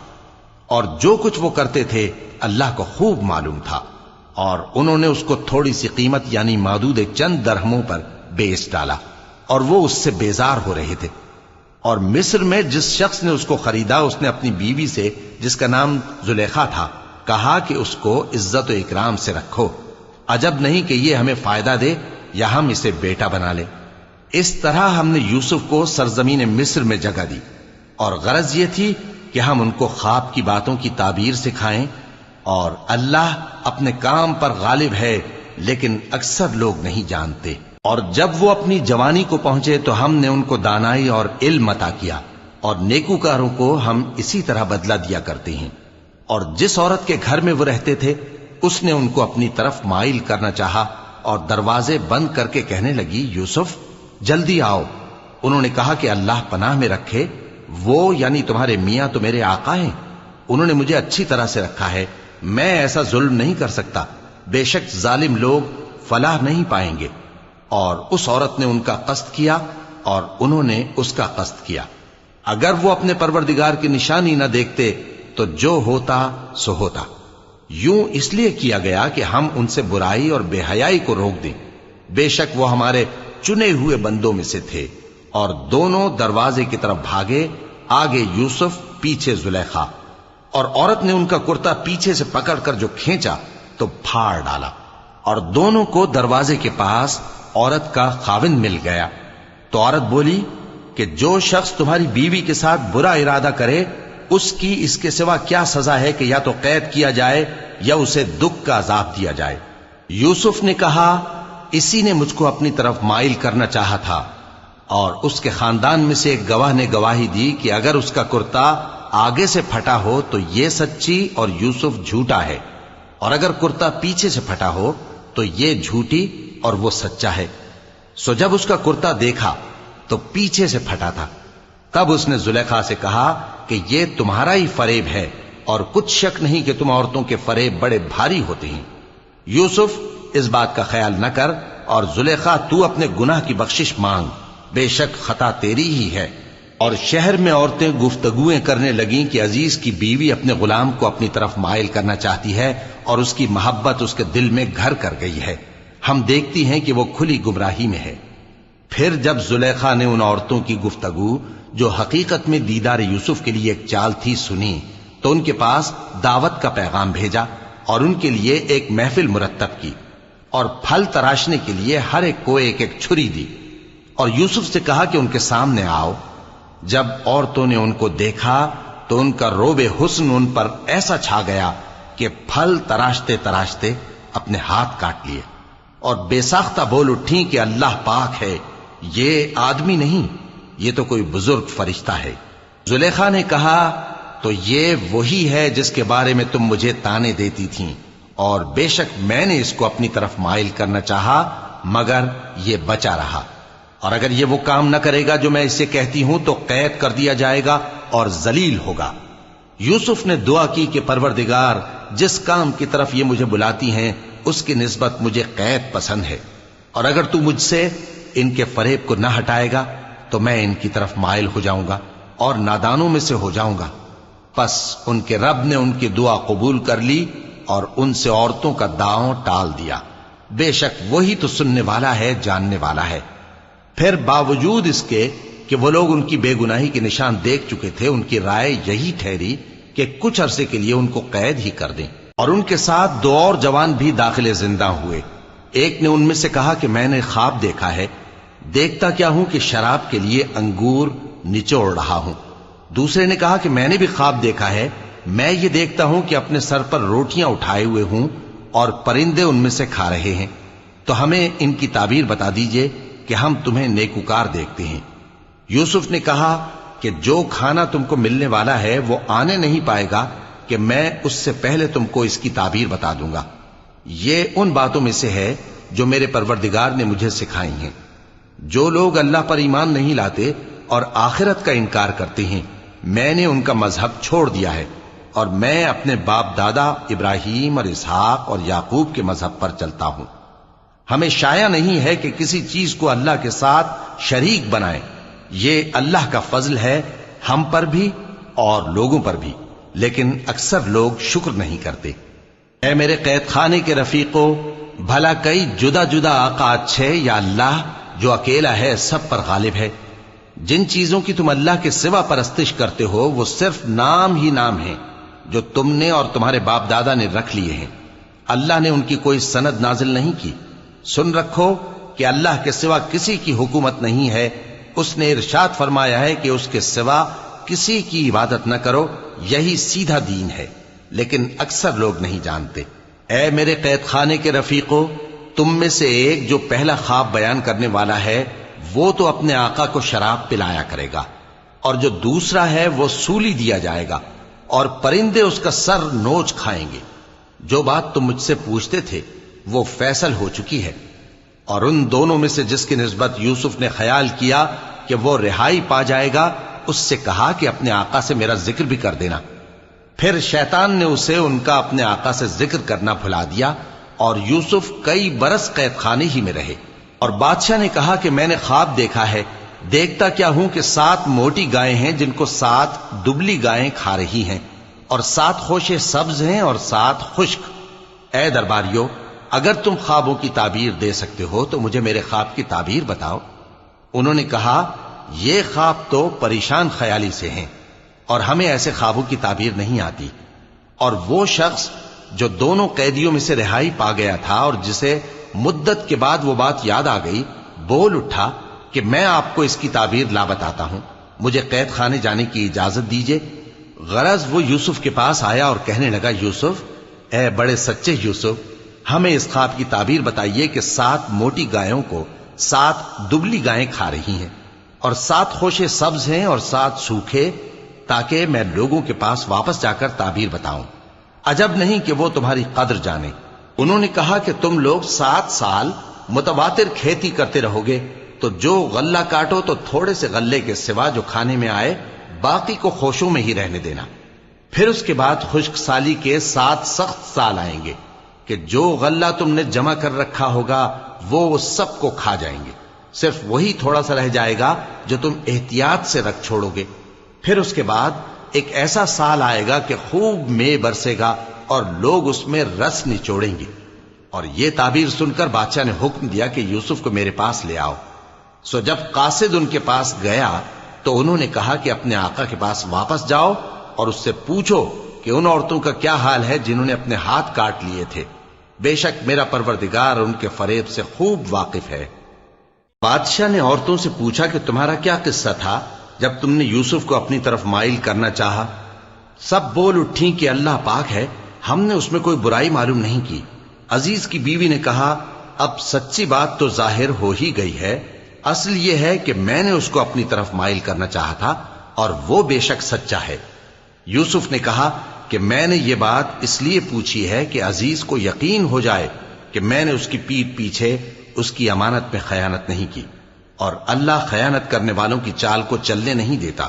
اور جو کچھ وہ کرتے تھے اللہ کو خوب معلوم تھا، اور انہوں نے اس کو تھوڑی سی قیمت یعنی معدود چند درہموں پر بیچ ڈالا، اور وہ اس سے بیزار ہو رہے تھے۔ اور مصر میں جس شخص نے اس کو خریدا، اس نے اپنی بیوی سے جس کا نام زلیخا تھا کہا کہ اس کو عزت و اکرام سے رکھو، عجب نہیں کہ یہ ہمیں فائدہ دے یا ہم اسے بیٹا بنا لیں۔ اس طرح ہم نے یوسف کو سرزمین مصر میں جگہ دی، اور غرض یہ تھی کہ ہم ان کو خواب کی باتوں کی تعبیر سکھائیں، اور اللہ اپنے کام پر غالب ہے لیکن اکثر لوگ نہیں جانتے۔ اور جب وہ اپنی جوانی کو پہنچے تو ہم نے ان کو دانائی اور علم عطا کیا، اور نیکوکاروں کو ہم اسی طرح بدلہ دیا کرتے ہیں۔ اور جس عورت کے گھر میں وہ رہتے تھے اس نے ان کو اپنی طرف مائل کرنا چاہا، اور دروازے بند کر کے کہنے لگی یوسف جلدی آؤ۔ انہوں نے کہا کہ اللہ پناہ میں رکھے، وہ یعنی تمہارے میاں تو میرے آقا ہیں، انہوں نے مجھے اچھی طرح سے رکھا ہے، میں ایسا ظلم نہیں کر سکتا، بے شک ظالم لوگ فلاح نہیں پائیں گے۔ اور اس عورت نے ان کا قصد کیا اور انہوں نے اس کا قصد کیا۔ اگر وہ اپنے پروردگار کی نشانی نہ دیکھتے تو جو ہوتا سو ہوتا۔ یوں اس لیے کیا گیا کہ ہم ان سے برائی اور بے حیائی کو روک دیں، بے شک وہ ہمارے چنے ہوئے بندوں میں سے تھے۔ اور دونوں دروازے کی طرف بھاگے، آگے یوسف پیچھے زلیخا، اور عورت نے ان کا کرتا پیچھے سے پکڑ کر جو کھینچا تو پھاڑ ڈالا، اور دونوں کو دروازے کے پاس عورت کا خاوند مل گیا۔ تو عورت بولی کہ جو شخص تمہاری بیوی کے ساتھ برا ارادہ کرے اس کی اس کے سوا کیا سزا ہے کہ یا تو قید کیا جائے یا اسے دکھ کا عذاب دیا جائے۔ یوسف نے کہا اسی نے مجھ کو اپنی طرف مائل کرنا چاہا تھا، اور اس کے خاندان میں سے ایک گواہ نے گواہی دی کہ اگر اس کا کرتا آگے سے پھٹا ہو تو یہ سچی اور یوسف جھوٹا ہے، اور اگر کرتا پیچھے سے پھٹا ہو تو یہ جھوٹی اور وہ سچا ہے۔ سو جب اس کا کرتا دیکھا تو پیچھے سے پھٹا تھا، تب اس نے زلیخا سے کہا کہ یہ تمہارا ہی فریب ہے، اور کچھ شک نہیں کہ تم عورتوں کے فریب بڑے بھاری ہوتے ہیں۔ یوسف اس بات کا خیال نہ کر، اور زلیخا تو اپنے گناہ کی بخشش مانگ، بے شک خطا تیری ہی ہے۔ اور شہر میں عورتیں گفتگویں کرنے لگیں کہ عزیز کی بیوی اپنے غلام کو اپنی طرف مائل کرنا چاہتی ہے اور اس کی محبت اس کے دل میں گھر کر گئی ہے، ہم دیکھتی ہیں کہ وہ کھلی گمراہی میں ہے۔ پھر جب زلیخا نے ان عورتوں کی گفتگو جو حقیقت میں دیدار یوسف کے لیے ایک چال تھی سنی، تو ان کے پاس دعوت کا پیغام بھیجا اور ان کے لیے ایک محفل مرتب کی، اور پھل تراشنے کے لیے ہر ایک کو ایک ایک چھری دی، اور یوسف سے کہا کہ ان کے سامنے آؤ۔ جب عورتوں نے ان کو دیکھا تو ان کا روب حسن ان پر ایسا چھا گیا کہ پھل تراشتے تراشتے اپنے ہاتھ کاٹ لیے، اور بے ساختہ بول اٹھیں کہ اللہ پاک ہے، یہ آدمی نہیں، یہ تو کوئی بزرگ فرشتہ ہے۔ زلیخا نے کہا تو یہ وہی ہے جس کے بارے میں تم مجھے تانے دیتی تھیں، اور بے شک میں نے اس کو اپنی طرف مائل کرنا چاہا مگر یہ بچا رہا، اور اگر یہ وہ کام نہ کرے گا جو میں اسے کہتی ہوں تو قید کر دیا جائے گا اور ذلیل ہوگا۔ یوسف نے دعا کی کہ پروردگار جس کام کی طرف یہ مجھے بلاتی ہیں اس کی نسبت مجھے قید پسند ہے، اور اگر تو مجھ سے ان کے فریب کو نہ ہٹائے گا تو میں ان کی طرف مائل ہو جاؤں گا اور نادانوں میں سے ہو جاؤں گا۔ پس ان کے رب نے ان کی دعا قبول کر لی اور ان سے عورتوں کا داؤں ٹال دیا، بے شک وہی تو سننے والا ہے، جاننے والا ہے۔ پھر باوجود اس کے کہ وہ لوگ ان کی بے گناہی کے نشان دیکھ چکے تھے، ان کی رائے یہی ٹھہری کہ کچھ عرصے کے لیے ان کو قید ہی کر دیں۔ اور ان کے ساتھ دو اور جوان بھی داخل زندہ ہوئے۔ ایک نے ان میں سے کہا کہ میں نے خواب دیکھا ہے، دیکھتا کیا ہوں کہ شراب کے لیے انگور نچوڑ رہا ہوں۔ دوسرے نے کہا کہ میں نے بھی خواب دیکھا ہے، میں یہ دیکھتا ہوں کہ اپنے سر پر روٹیاں اٹھائے ہوئے ہوں اور پرندے ان میں سے کھا رہے ہیں، تو ہمیں ان کی تعبیر بتا دیجئے کہ ہم تمہیں نیکوکار دیکھتے ہیں۔ یوسف نے کہا کہ جو کھانا تم کو ملنے والا ہے وہ آنے نہیں پائے گا کہ میں اس سے پہلے تم کو اس کی تعبیر بتا دوں گا۔ یہ ان باتوں میں سے ہے جو میرے پروردگار نے مجھے سکھائی ہیں۔ جو لوگ اللہ پر ایمان نہیں لاتے اور آخرت کا انکار کرتے ہیں، میں نے ان کا مذہب چھوڑ دیا ہے، اور میں اپنے باپ دادا ابراہیم اور اسحاق اور یعقوب کے مذہب پر چلتا ہوں۔ ہمیں شایع نہیں ہے کہ کسی چیز کو اللہ کے ساتھ شریک بنائیں، یہ اللہ کا فضل ہے ہم پر بھی اور لوگوں پر بھی، لیکن اکثر لوگ شکر نہیں کرتے۔ اے میرے قید خانے کے رفیقو، بھلا کئی جدا جدا آقا اچھے یا اللہ جو اکیلا ہے سب پر غالب ہے؟ جن چیزوں کی تم اللہ کے سوا پرستش کرتے ہو وہ صرف نام ہی نام ہیں جو تم نے اور تمہارے باپ دادا نے رکھ لیے ہیں، اللہ نے ان کی کوئی سند نازل نہیں کی۔ سن رکھو کہ اللہ کے سوا کسی کی حکومت نہیں ہے، اس نے ارشاد فرمایا ہے کہ اس کے سوا کسی کی عبادت نہ کرو، یہی سیدھا دین ہے، لیکن اکثر لوگ نہیں جانتے۔ اے میرے قید خانے کے رفیقو، تم میں سے ایک جو پہلا خواب بیان کرنے والا ہے وہ تو اپنے آقا کو شراب پلایا کرے گا، اور جو دوسرا ہے وہ سولی دیا جائے گا، اور پرندے اس کا سر نوچ کھائیں گے۔ جو بات تم مجھ سے پوچھتے تھے وہ فیصل ہو چکی ہے، اور ان دونوں میں سے جس کی نسبت یوسف نے خیال کیا کہ وہ رہائی پا جائے گا، اس سے کہا کہ اپنے آقا سے میرا ذکر بھی کر دینا۔ پھر شیطان نے اسے ان کا اپنے آقا سے ذکر کرنا بھلا دیا، اور یوسف کئی برس قید خانے ہی میں رہے۔ اور بادشاہ نے کہا کہ میں نے خواب دیکھا ہے، دیکھتا کیا ہوں کہ 7 موٹی گائیں ہیں جن کو 7 دبلی گائیں کھا رہی ہیں، اور 7 خوشے سبز ہیں اور 7 خشک۔ اے درباریو، اگر تم خوابوں کی تعبیر دے سکتے ہو تو مجھے میرے خواب کی تعبیر بتاؤ۔ انہوں نے کہا، یہ خواب تو پریشان خیالی سے ہیں اور ہمیں ایسے خوابوں کی تعبیر نہیں آتی۔ اور وہ شخص جو دونوں قیدیوں میں سے رہائی پا گیا تھا اور جسے مدت کے بعد وہ بات یاد آ گئی، بول اٹھا کہ میں آپ کو اس کی تعبیر لا بتاتا ہوں، مجھے قید خانے جانے کی اجازت دیجیے۔ غرض وہ یوسف کے پاس آیا اور کہنے لگا، یوسف، اے بڑے سچے یوسف، ہمیں اس خواب کی تعبیر بتائیے کہ 7 موٹی گایوں کو 7 دبلی گائیں کھا رہی ہیں، اور 7 خوشے سبز ہیں اور 7 سوکھے، تاکہ میں لوگوں کے پاس واپس جا کر تعبیر بتاؤں۔ عجب نہیں کہ وہ تمہاری قدر جانے۔ انہوں نے کہا کہ تم لوگ 7 سال متواتر کھیتی کرتے رہو گے، تو جو غلہ کاٹو تو تھوڑے سے غلے کے سوا جو کھانے میں آئے باقی کو خوشوں میں ہی رہنے دینا۔ پھر اس کے بعد خشک سالی کے 7 سخت سال آئیں گے کہ جو غلہ تم نے جمع کر رکھا ہوگا وہ سب کو کھا جائیں گے، صرف وہی تھوڑا سا رہ جائے گا جو تم احتیاط سے رکھ چھوڑو گے۔ پھر اس کے بعد ایک ایسا سال آئے گا کہ خوب مے برسے گا اور لوگ اس میں رس نچوڑیں گے۔ اور یہ تعبیر سن کر بادشاہ نے حکم دیا کہ یوسف کو میرے پاس لے آؤ۔ سو جب قاصد ان کے پاس گیا تو انہوں نے کہا کہ اپنے آقا کے پاس واپس جاؤ اور اس سے پوچھو کہ ان عورتوں کا کیا حال ہے جنہوں نے اپنے ہاتھ کاٹ لیے تھے، بے شک میرا پروردگار ان کے فریب سے خوب واقف ہے۔ بادشاہ نے عورتوں سے پوچھا کہ تمہارا کیا قصہ تھا جب تم نے یوسف کو اپنی طرف مائل کرنا چاہا؟ سب بول اٹھیں کہ اللہ پاک ہے، ہم نے اس میں کوئی برائی معلوم نہیں کی۔ عزیز کی بیوی نے کہا، اب سچی بات تو ظاہر ہو ہی گئی ہے، اصل یہ ہے کہ میں نے اس کو اپنی طرف مائل کرنا چاہا تھا اور وہ بے شک سچا ہے۔ یوسف نے کہا کہ میں نے یہ بات اس لیے پوچھی ہے کہ عزیز کو یقین ہو جائے کہ میں نے اس کی پیٹھ پیچھے اس کی امانت میں خیانت نہیں کی، اور اللہ خیانت کرنے والوں کی چال کو چلنے نہیں دیتا۔